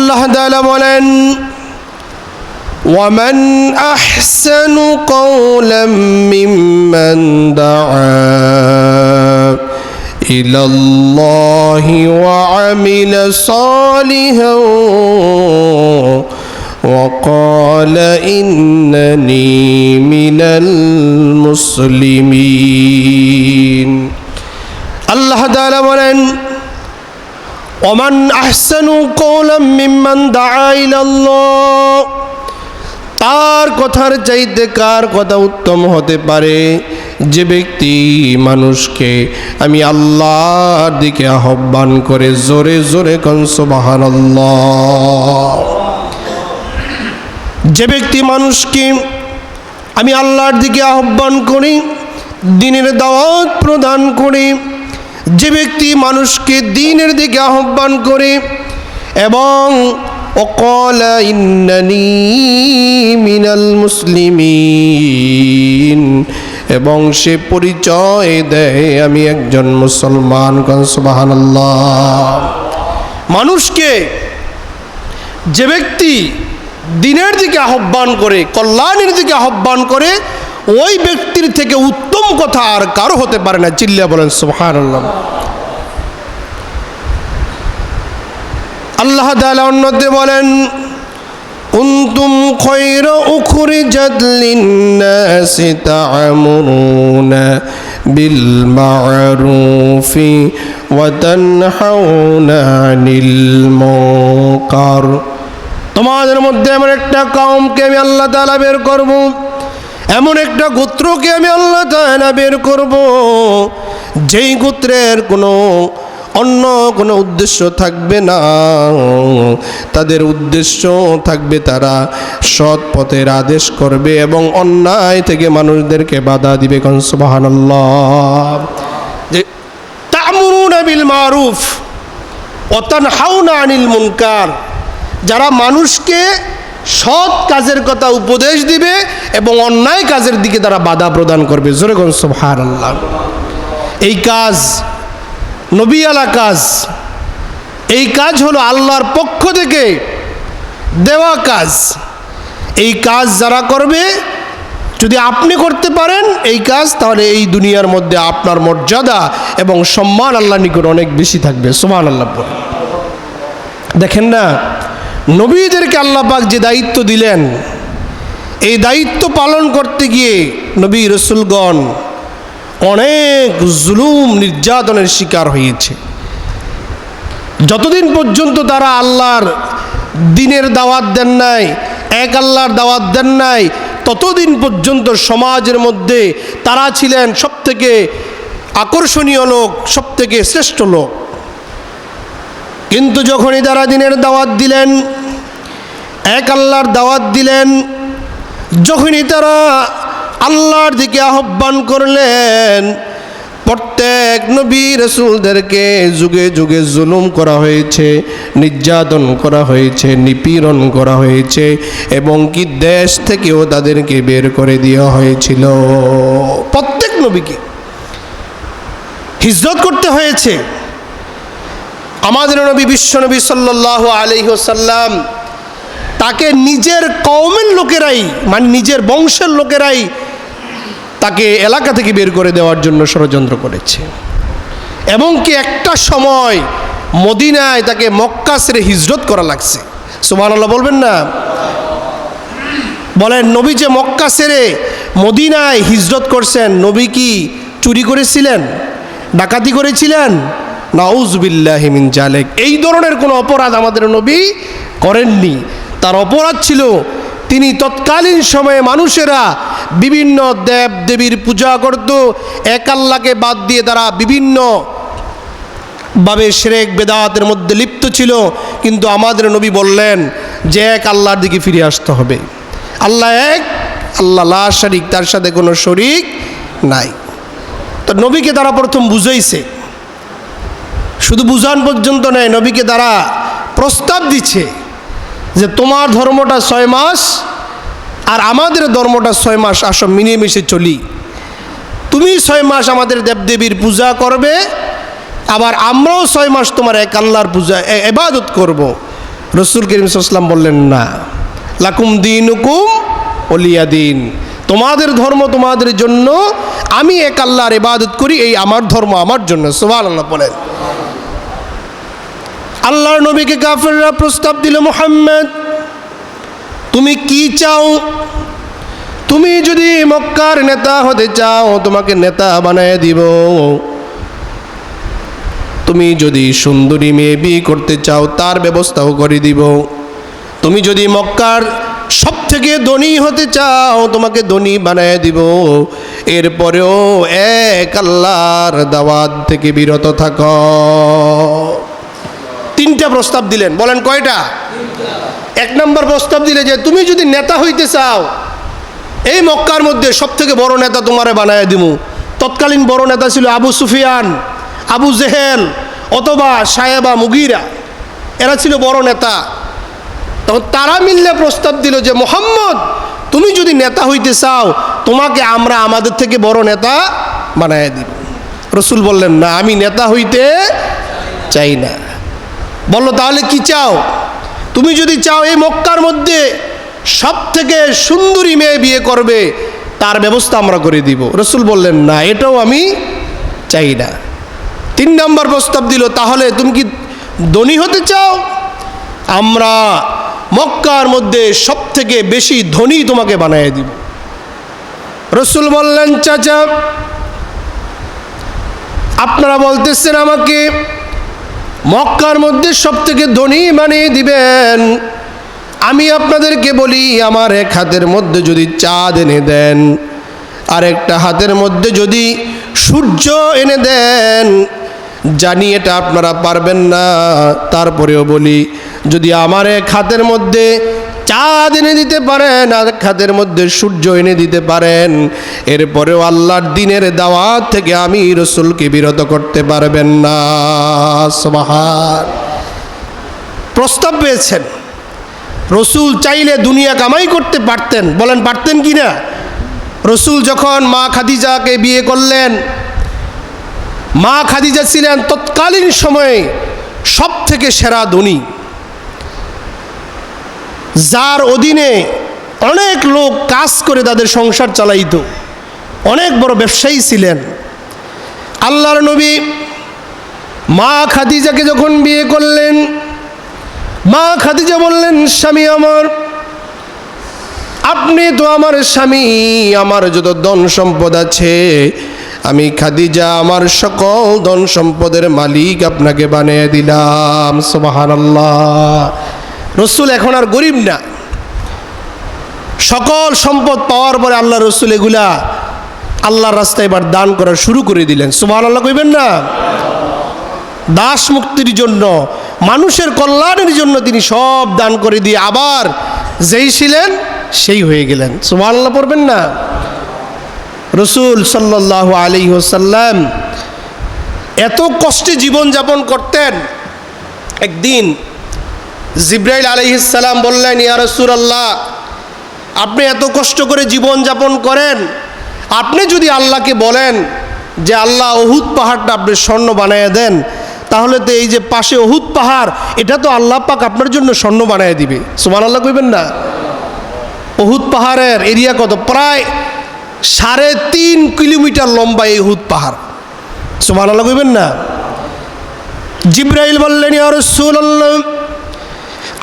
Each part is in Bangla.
আল্লাহ তাআলা বলেন, ومن أحسن قولا ممن دعا إلى الله وعمل صالحا وقال إنني من المسلمين. আল্লাহ তাআলা বলেন, ومن أحسن قولا ممن دعا إلى الله, তার কথার চাইতে কার কথা উত্তম হতে পারে যে ব্যক্তি মানুষকে আমি আল্লাহর দিকে আহ্বান করে। জোরে জোরে কোন সুবহানাল্লাহ। যে ব্যক্তি মানুষকে আমি আল্লাহর দিকে আহ্বান করি, দ্বীনের দাওয়াত প্রদান করি, যে ব্যক্তি মানুষকে দ্বীনের দিকে আহ্বান করে এবং وقال إنني من المسلمين, এবং সে পরিচয় দেয় আমি একজন মুসলমান। সুবহানাল্লাহ। মানুষকে যে ব্যক্তি দ্বীনের দিকে আহ্বান করে, কল্যাণের দিকে আহ্বান করে, ওই ব্যক্তির থেকে উত্তম কথা আর কারো হতে পারে না। চিল্লা বলেন সুবহানাল্লাহ। আল্লাহ তাআলা অন্যতে বলেন, কুনতুম খায়রা উখরিজাত লিন-নাসি তা'মুরুনা বিল মা'রুফি ওয়া তানহাউনা আনিল মুনকার। তোমাদের মধ্যে এমন একটা কওমকে আমি আল্লাহ তাআলা বের করব, এমন একটা গোত্রকে আমি আল্লাহ তাআলা বের করব, যেই গোত্রের অন্য কোনো উদ্দেশ্য থাকবে না। তাদের উদ্দেশ্য থাকবে তারা সৎ পথের আদেশ করবে এবং অন্যায় থেকে মানুষদেরকে বাধা দিবে। সুবহানাল্লাহ। যে তা'মুরুনা বিল মারুফ ওয়া তানহাউনা আনিল মুনকার, যারা মানুষকে সৎ কাজের কথা উপদেশ দিবে এবং অন্যায় কাজের দিকে তারা বাধা প্রদান করবে। জোরে কোন সুবহানাল্লাহ। এই কাজ নবী আলা কাজ, এই কাজ হলো আল্লাহর পক্ষ থেকে দেওয়া কাজ। এই কাজ যারা করবে, যদি আপনি করতে পারেন এই কাজ, তাহলে এই দুনিয়ার মধ্যে আপনার মর্যাদা এবং সম্মান আল্লাহর নিকট অনেক বেশি থাকবে। সুবহানাল্লাহ। দেখেন না, নবীদেরকে আল্লাহ পাক যে দায়িত্ব দিলেন, এই দায়িত্ব পালন করতে গিয়ে নবী রাসূলগণ অনেক জুলুম নির্যাতনের শিকার হয়েছে। যতদিন পর্যন্ত তারা আল্লাহর দ্বীনের দাওয়াত দেন নাই, এক আল্লাহর দাওয়াত দেন নাই, ততদিন পর্যন্ত সমাজের মধ্যে তারা ছিলেন সবথেকে আকর্ষণীয় লোক, সবথেকে শ্রেষ্ঠ লোক। কিন্তু যখনই তারা দ্বীনের দাওয়াত দিলেন, এক আল্লাহর দাওয়াত দিলেন, যখনই তারা আল্লাহর দিকে আহ্বান করলেন, প্রত্যেক নবী রাসূলদেরকে যুগে যুগে জুলুম করা হয়েছে, নির্যাতন করা হয়েছে, নিপীড়ন করা হয়েছে এবং কি দেশ থেকেও তাদেরকে বের করে দেওয়া হয়েছিল। প্রত্যেক নবীকে হিজরত করতে হয়েছে। আমাদের নবী বিশ্বনবী সাল্লাল্লাহু আলাইহি ওয়াসাল্লাম, তাকে নিজের কওমের লোকেরাই, মানে নিজের বংশের লোকেরাই তাকে এলাকা থেকে বের করে দেওয়ার জন্য ষড়যন্ত্র করেছে। এবং কি একটা সময় মদিনায় তাকে মক্কা ছেড়ে হিজরত করা লাগছে। সুবহানাল্লাহ বলবেন না? বলেন, নবী যে মক্কা ছেড়ে মদিনায় হিজরত করছেন, নবী কি চুরি করেছিলেন, ডাকাতি করেছিলেন? নাউযুবিল্লাহি মিন যালিক। এই ধরনের কোনো অপরাধ আমাদের নবী করেননি। তার অপরাধ ছিল, তিনি তৎকালীন সময়ে মানুষেরা বিভিন্ন দেব দেবীর পূজা করত, এক আল্লাহকে বাদ দিয়ে তারা বিভিন্ন ভাবে শিরক বেদাতের মধ্যে লিপ্ত ছিল। কিন্তু আমাদের নবী বললেন যে এক আল্লাহর দিকে ফিরে আসতে হবে। আল্লাহ এক, আল্লাহ লা শারীক, তার সাথে কোনো শরীক নাই। তো নবীকে তারা প্রথম বুঝাইছে, শুধু বুঝান পর্যন্ত নয়, নবীকে তারা প্রস্তাব দিচ্ছে যে তোমার ধর্মটা 6 মাস আর আমাদের ধর্মটা 6 মাস, আসো মিলেমিশে চলি। তুমি 6 মাস আমাদের দেবদেবীর পূজা করবে, আবার আমরাও 6 মাস তোমার এক আল্লাহর পূজা ইবাদত করব। রাসূল করিম সাল্লাল্লাহু আলাইহি ওয়াসাল্লাম বললেন, না, লাকুম দীনুকুম ওলিয়া দিন, তোমাদের ধর্ম তোমাদের জন্য, আমি এক আল্লাহর ইবাদত করি, এই আমার ধর্ম আমার জন্য। সুবহানাল্লাহ বলেন। আল্লাহর নবীকে কাফেররা প্রস্তাব দিল, মুহাম্মদ তুমি কি চাও? তুমি যদি মক্কার নেতা হতে চাও তোমাকে নেতা বানায় দিব, তুমি যদি সুন্দরী মেয়ে বিয়ে করতে চাও তার ব্যবস্থাও করে দিব, তুমি যদি মক্কার সব থেকে ধনী হতে চাও তোমাকে ধনী বানায় দিব, এরপরেও এক আল্লাহর দাওয়াত থেকে বিরত থাকো। তিনটা প্রস্তাব দিলেন। বলেন কয়টা? এক নম্বর প্রস্তাব দিলে যে তুমি যদি নেতা হইতে চাও এই মক্কার মধ্যে সব থেকে বড় নেতা তোমারে বানায় দিব। তৎকালীন বড় নেতা ছিল আবু সুফিয়ান, আবু জেহেল অথবা সায়েবা মুগিরা, এরা ছিল বড় নেতা। তখন তারা মিললে প্রস্তাব দিল যে মুহাম্মদ তুমি যদি নেতা হইতে চাও তোমাকে আমরা আমাদের থেকে বড় নেতা বানায় দিব। রাসূল বললেন, না, আমি নেতা হইতে চাই না। বললো, তাহলে কি চাও? তুমি যদি চাও এই মক্কার মধ্যে সব থেকে সুন্দরী মেয়ে বিয়ে করবে তার ব্যবস্থা আমরা করে দিব। রাসূল বললেন, না, এটাও আমি চাই না। তিন নম্বর প্রস্তাব দিল, তাহলে তুমি কি ধনী হতে চাও? আমরা মক্কার মধ্যে সব থেকে বেশি ধনী তোমাকে বানিয়ে দিব। রাসূল বললেন, চাচা আপনারা বলতেছেন আমাকে মক্কার মধ্যে সব থেকে ধনী বানিয়ে দিবেন, আমি আপনাদেরকে বলি আমার এক হাতের মধ্যে যদি চাঁদ এনে দেন আর একটা হাতের মধ্যে যদি সূর্য এনে দেন, জানি এটা আপনারা পারবেন না, তারপরেও বলি যদি আমার এক হাতের মধ্যে চাঁদ এনে দিতে পারেন আর এক হাতের মধ্যে সূর্য এনে দিতে পারেন, এরপরেও আল্লাহর দ্বীনের দাওয়াত থেকে আমি রাসূলকে বিরত করতে পারবেন না। সুবহান। প্রস্তাব পেয়েছেন। রাসূল চাইলে দুনিয়া কামাই করতে পারতেন। বলেন পারতেন কি না? রাসূল যখন মা খাদিজাকে বিয়ে করলেন, মা খাদিজা ছিলেন তৎকালীন সময়ে সব থেকে সেরা ধনী, যার অধীনে অনেক লোক কাজ করে তাদের সংসার চালাইত, অনেক বড় ব্যবসায়ী ছিলেন। আল্লাহর নবী মা খাদিজাকে যখন বিয়ে করলেন, মা খাদিজা বললেন, স্বামী আমার, আপনি তো আমার স্বামী, আমার যত ধন সম্পদ আছে আমি খাদিজা আমার সকল ধন সম্পদের মালিক আপনাকে বানিয়ে দিলাম। সুবহানাল্লাহ। রাসূল এখন আর গরিব না, সকল সম্পদ পাওয়ার পরে আল্লাহ রাসূল এগুলা আল্লাহর রাস্তায় এবার দান করা শুরু করে দিলেন। সুবহানাল্লাহ কইবেন না? দাস মুক্তির জন্য, মানুষের কল্যাণের জন্য তিনি সব দান করে দিয়ে আবার যেই ছিলেন সেই হয়ে গেলেন। সুবহানাল্লাহ পড়বেন না? রাসূল সাল্লাল্লাহু আলাইহি ওয়াসাল্লাম এত কষ্টে জীবন যাপন করতেন। একদিন জিবরাইল আলাইহিস সালাম বললেন, ইয়া রাসূলুল্লাহ আপনি এত কষ্ট করে জীবন যাপন করেন, আপনি যদি আল্লাহকে বলেন যে আল্লাহ উহুদ পাহাড়টা আপনি স্বর্ণ বানিয়ে দেন, তাহলে তো এই যে পাশে উহুদ পাহাড় এটা তো আল্লাহ পাক আপনার জন্য স্বর্ণ বানিয়ে দিবে। সুবহানাল্লাহ কইবেন না? উহুদ পাহাড়ের এরিয়া কত? প্রায় 3.5 কিলোমিটার লম্বা এই উহুদ পাহাড়। সুবহানাল্লাহ কইবেন না? জিবরাইল বললেন, ইয়া রাসূলুল্লাহ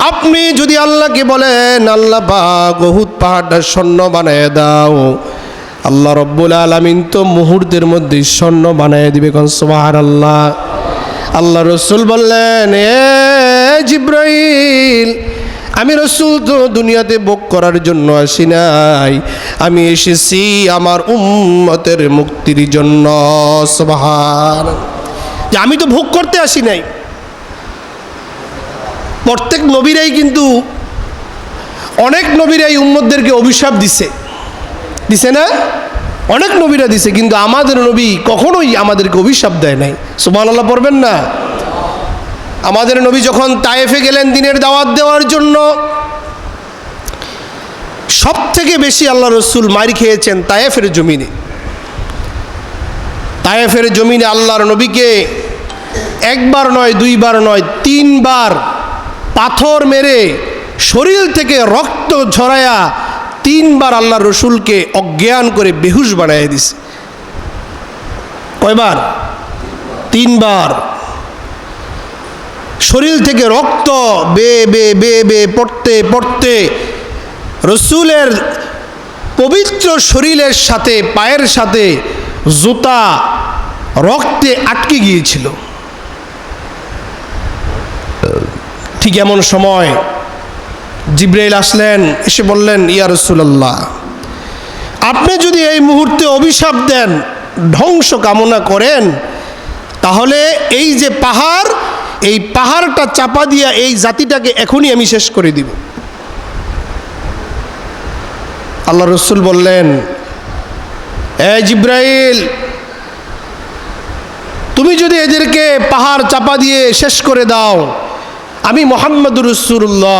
আপনি যদি আল্লাহকে বলেন আল্লাহ পাক উহুদ পাহাড়টা স্বর্ণ বানিয়ে দাও, আল্লাহ রব্বুল আলামিন তো মুহূর্তের মধ্যে স্বর্ণ বানিয়ে দিবে। কোন সুবহানাল্লাহ। আল্লাহ রাসূল বললেন, এ জিবরাইল আমি রাসূল তো দুনিয়াতে ভোগ করার জন্য আসি নাই, আমি এসেছি আমার উম্মতের মুক্তির জন্য। সুবহানাল্লাহ। যে আমি তো ভোগ করতে আসি নাই। প্রত্যেক নবীরাই কিন্তু অনেক নবীরাই উম্মতদেরকে অভিশাপ দিছে না? অনেক নবীরা দিছে, কিন্তু আমাদের নবী কখনোই আমাদেরকে অভিশাপ দেয় নাই। সুবহানাল্লাহ পড়বেন না? আমাদের নবী যখন তায়েফে গেলেন দিনের দাওয়াত দেওয়ার জন্য, সব থেকে বেশি আল্লাহ রাসূল মার খেয়েছেন তায়েফের জমিনে। তায়েফের জমিনে আল্লাহর নবীকে একবার নয়, দুইবার নয়, 3 বার পাথর মেরে শরীর থেকে রক্ত ঝরায়া 3 বার আল্লাহ রসুলকে অজ্ঞান করে বেহুশ বানাইয়া দিছে। কয়বার? 3 বার। শরীর থেকে রক্ত বে বে বে বে পড়তে পড়তে রসুলের পবিত্র শরীরের সাথে পায়ের সাথে জুতা রক্তে আটকে গিয়েছিল। ঠিক এমন সময় জিবরাইল আসলেন, এসে বললেন, ইয়া রাসূলুল্লাহ, আপনি যদি এই মুহূর্তে অভিশাপ দেন, ধ্বংস কামনা করেন, তাহলে এই যে পাহাড়, এই পাহাড়টা চাপা দিয়া এই জাতিটাকে এখনই আমি শেষ করে দিব। আল্লাহ রসুল বললেন, এ জিবরাইল, তুমি যদি এদেরকে পাহাড় চাপা দিয়ে শেষ করে দাও, আমি মুহাম্মদুর রাসূলুল্লাহ